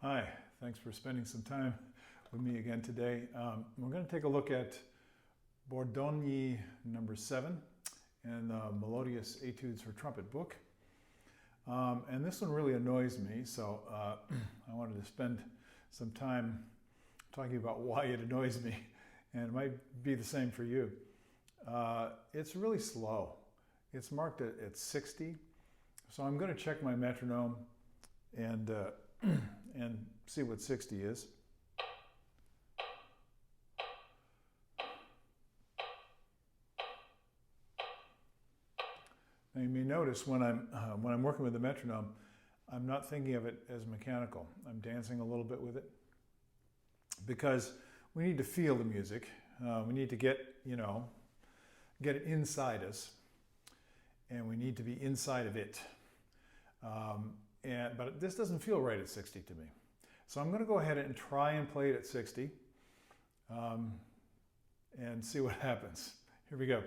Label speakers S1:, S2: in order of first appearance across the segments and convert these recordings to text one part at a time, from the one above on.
S1: Hi, thanks for spending some time with me again today. We're going to take a look at Bordogni number 7 and the Melodious Etudes for Trumpet book. And this one really annoys me, so I wanted to spend some time talking about why it annoys me, and it might be the same for you. It's really slow. It's marked at 60, so I'm going to check my metronome and see what 60 is. Now you may notice when I'm working with the metronome, I'm not thinking of it as mechanical. I'm dancing a little bit with it because we need to feel the music. We need to get it inside us, and we need to be inside of it. But this doesn't feel right at 60 to me. So I'm going to go ahead and try and play it at 60 and see what happens. Here we go.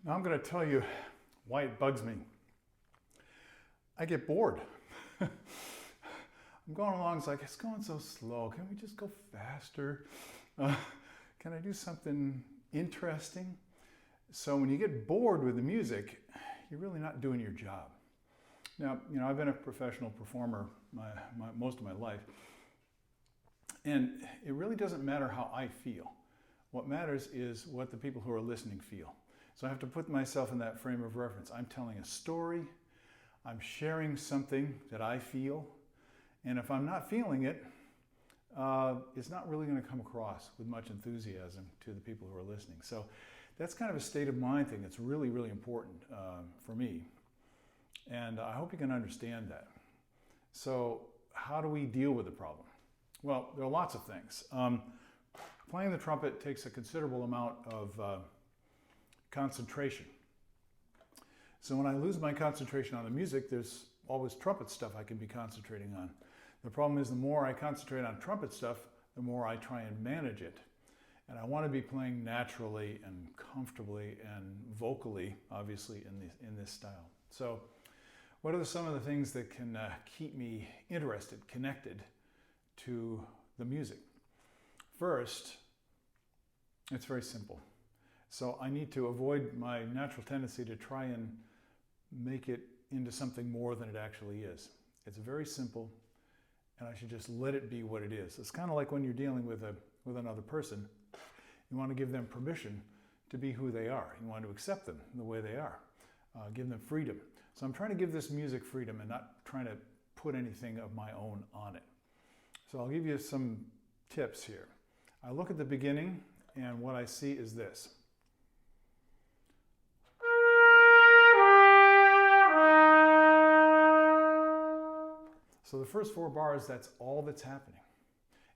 S1: Now I'm going to tell you why it bugs me. I get bored. I'm going along, it's like, it's going so slow. Can we just go faster? Can I do something interesting? So when you get bored with the music, you're really not doing your job. Now, I've been a professional performer most of my life, and it really doesn't matter how I feel. What matters is what the people who are listening feel. So I have to put myself in that frame of reference. I'm telling a story, I'm sharing something that I feel, and if I'm not feeling it, it's not really going to come across with much enthusiasm to the people who are listening. So that's kind of a state of mind thing that's really, really important for me. And I hope you can understand that. So how do we deal with the problem? Well, there are lots of things. Playing the trumpet takes a considerable amount of concentration. So when I lose my concentration on the music, there's always trumpet stuff I can be concentrating on. The problem is the more I concentrate on trumpet stuff, the more I try and manage it. And I want to be playing naturally and comfortably and vocally, obviously, in this style. So what are some of the things that can keep me interested, connected to the music? First, it's very simple. So I need to avoid my natural tendency to try and make it into something more than it actually is. It's very simple, and I should just let it be what it is. It's kind of like when you're dealing with another person. You want to give them permission to be who they are. You want to accept them the way they are. Give them freedom. So I'm trying to give this music freedom and not trying to put anything of my own on it. So I'll give you some tips here. I look at the beginning, and what I see is this. So the first 4 bars, that's all that's happening.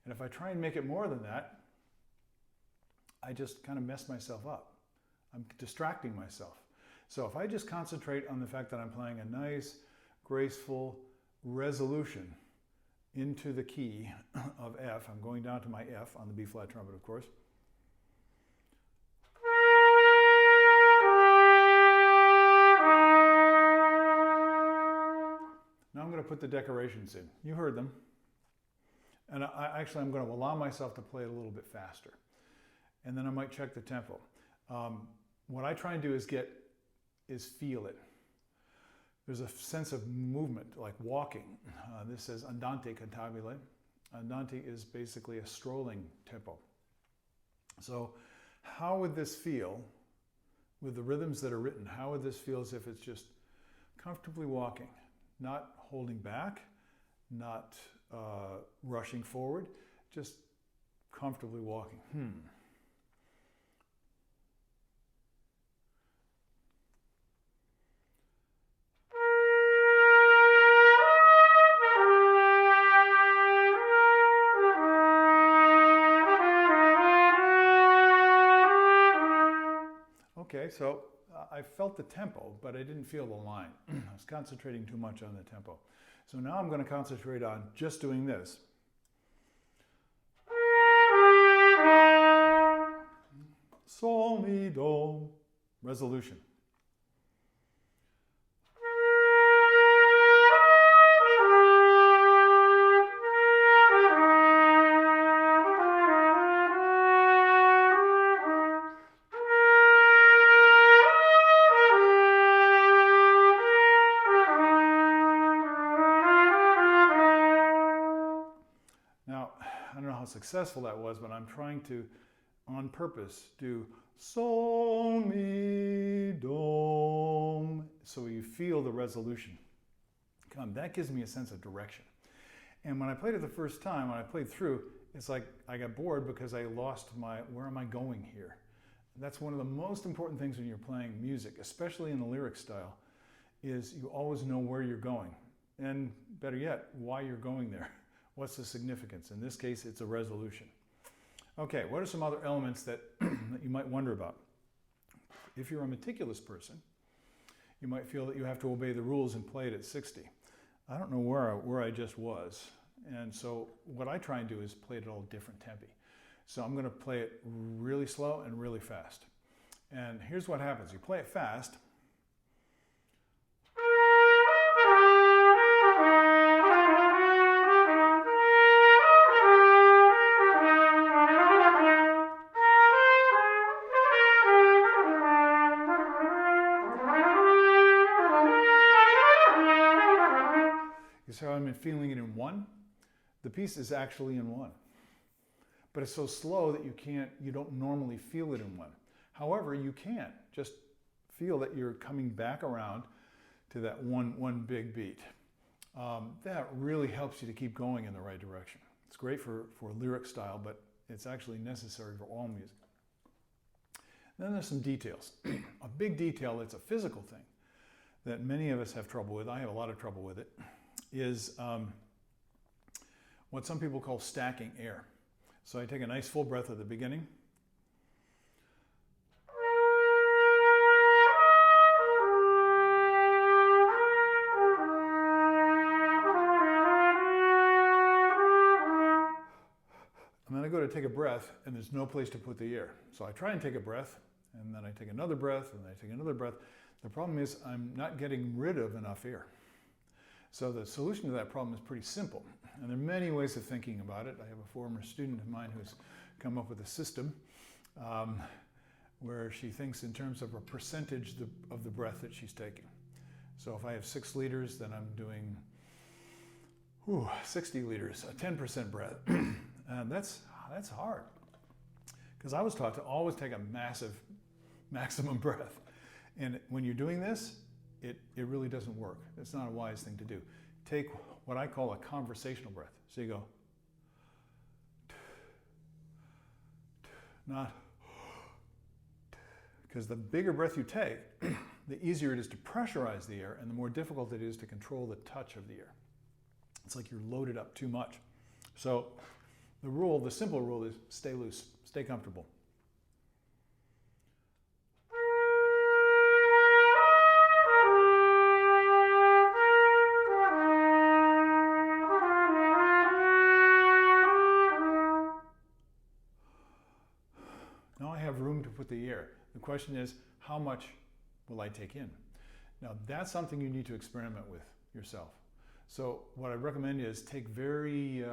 S1: And if I try and make it more than that, I just kind of mess myself up. I'm distracting myself. So if I just concentrate on the fact that I'm playing a nice, graceful resolution into the key of F, I'm going down to my F on the B flat trumpet, of course. Now I'm going to put the decorations in. You heard them. And I'm going to allow myself to play it a little bit faster. And then I might check the tempo. What I try and do is feel it. There's a sense of movement, like walking. This says andante cantabile. Andante is basically a strolling tempo. So how would this feel with the rhythms that are written? How would this feel as if it's just comfortably walking, not holding back, not rushing forward, just comfortably walking? Okay, so I felt the tempo, but I didn't feel the line. I was concentrating too much on the tempo. So now I'm going to concentrate on just doing this. Sol, mi, do, resolution. How successful that was, but I'm trying to, on purpose, do sol, mi, do, so you feel the resolution come. That gives me a sense of direction. And when I played it the first time, when I played through, it's like I got bored because I lost where am I going here? That's one of the most important things when you're playing music, especially in the lyric style, is you always know where you're going. And better yet, why you're going there. What's the significance? In this case, it's a resolution. Okay, what are some other elements that, that you might wonder about? If you're a meticulous person, you might feel that you have to obey the rules and play it at 60. I don't know where I just was. And so what I try and do is play it at all different tempi. So I'm going to play it really slow and really fast. And here's what happens. You play it fast. So I'm feeling it in 1. The piece is actually in 1, but it's so slow that you don't normally feel it in 1. However, you can just feel that you're coming back around to that one big beat. That really helps you to keep going in the right direction. It's great for lyric style, but it's actually necessary for all music. Then there's some details. A big detail that's a physical thing that many of us have trouble with. I have a lot of trouble with it. Is what some people call stacking air. So I take a nice full breath at the beginning. And then I go to take a breath, and there's no place to put the air. So I try and take a breath, and then I take another breath, and I take another breath. The problem is I'm not getting rid of enough air. So the solution to that problem is pretty simple. And there are many ways of thinking about it. I have a former student of mine who's come up with a system where she thinks in terms of a percentage of the breath that she's taking. So if I have 6 liters, then I'm doing 60 liters, a 10% breath. And that's hard. Because I was taught to always take a massive maximum breath. And when you're doing this, it really doesn't work. It's not a wise thing to do. Take what I call a conversational breath. So you go, not, because the bigger breath you take, the easier it is to pressurize the air and the more difficult it is to control the touch of the air. It's like you're loaded up too much. So the simple rule is stay loose, stay comfortable. Now I have room to put the air. The question is, how much will I take in? Now that's something you need to experiment with yourself. So what I recommend is take very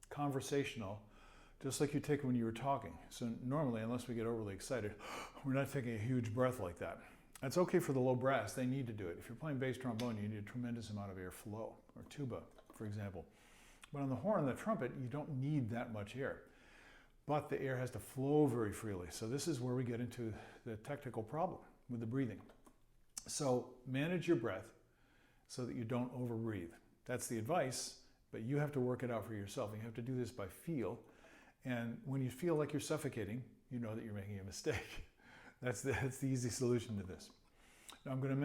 S1: conversational, just like you take when you were talking. So normally, unless we get overly excited, we're not taking a huge breath like that. That's okay for the low brass, they need to do it. If you're playing bass trombone, you need a tremendous amount of air flow, or tuba, for example. But on the horn and the trumpet, you don't need that much air. But the air has to flow very freely. So this is where we get into the technical problem with the breathing. So manage your breath so that you don't overbreathe. That's the advice, but you have to work it out for yourself. You have to do this by feel. And when you feel like you're suffocating, you know that you're making a mistake. That's the easy solution to this. Now I'm going to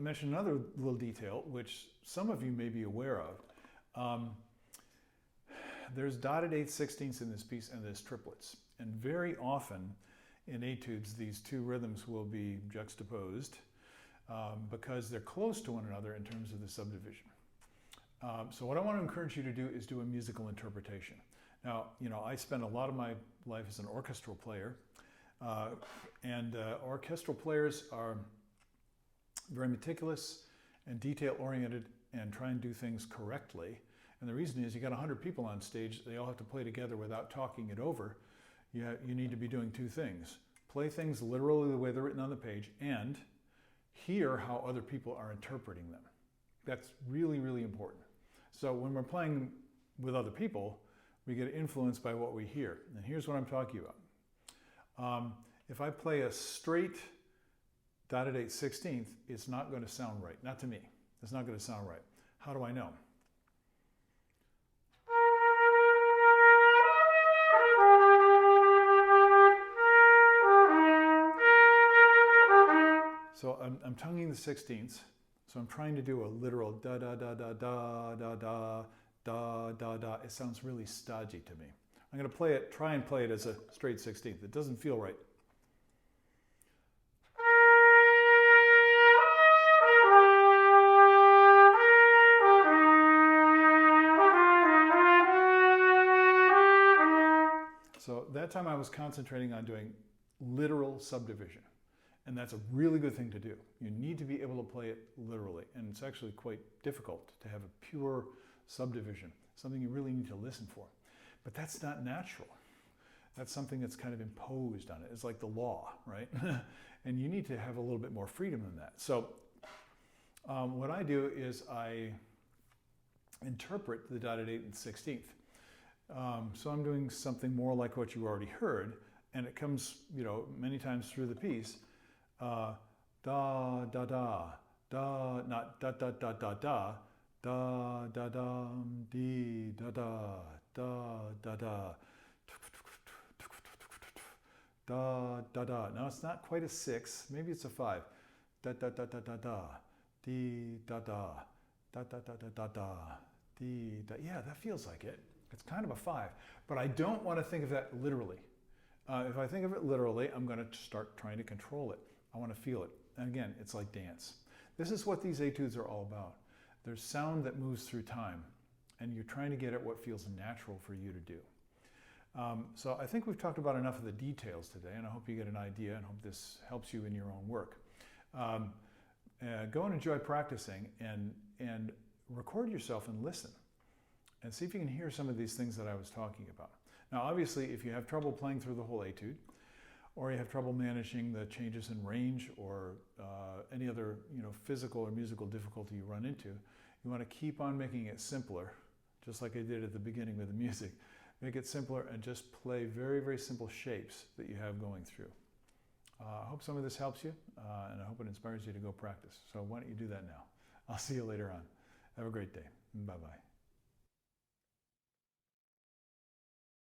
S1: mention another little detail, which some of you may be aware of. There's dotted 8/16ths in this piece, and there's triplets. And very often in etudes, these two rhythms will be juxtaposed because they're close to one another in terms of the subdivision. So what I want to encourage you to do is do a musical interpretation. Now, I spent a lot of my life as an orchestral player, and orchestral players are very meticulous and detail-oriented and try and do things correctly. And the reason is you got 100 people on stage, they all have to play together without talking it over. You need to be doing two things. Play things literally the way they're written on the page and hear how other people are interpreting them. That's really, really important. So when we're playing with other people, we get influenced by what we hear. And here's what I'm talking about. If I play a straight dotted 8/16th, it's not going to sound right. Not to me. It's not going to sound right. How do I know? So I'm tonguing the 16ths. So I'm trying to do a literal da da da da da da da da da da. It sounds really stodgy to me. I'm going to try and play it as a straight 16th. It doesn't feel right. So that time I was concentrating on doing literal subdivision. And that's a really good thing to do. You need to be able to play it literally. And it's actually quite difficult to have a pure subdivision, something you really need to listen for. But that's not natural. That's something that's kind of imposed on it. It's like the law, right? And you need to have a little bit more freedom than that. So what I do is I interpret the dotted 8 and 16th. So I'm doing something more like what you already heard, and it comes, many times through the piece. Da da da da, not da da da da da, da da da dee da da da da da da da da. Now it's not quite a 6, maybe it's a 5. Da da da da da da, dee da da, da da da da da da, dee da. Yeah, that feels like it. It's kind of a 5, but I don't want to think of that literally. If I think of it literally, I'm going to start trying to control it. I want to feel it. And again, it's like dance. This is what these etudes are all about. There's sound that moves through time, and you're trying to get at what feels natural for you to do. So I think we've talked about enough of the details today, and I hope you get an idea and hope this helps you in your own work. Go and enjoy practicing and record yourself and listen and see if you can hear some of these things that I was talking about. Now, obviously, if you have trouble playing through the whole etude, or you have trouble managing the changes in range or any other physical or musical difficulty you run into, you want to keep on making it simpler, just like I did at the beginning with the music. Make it simpler and just play very, very simple shapes that you have going through. I hope some of this helps you, and I hope it inspires you to go practice. So why don't you do that now? I'll see you later on. Have a great day. Bye-bye.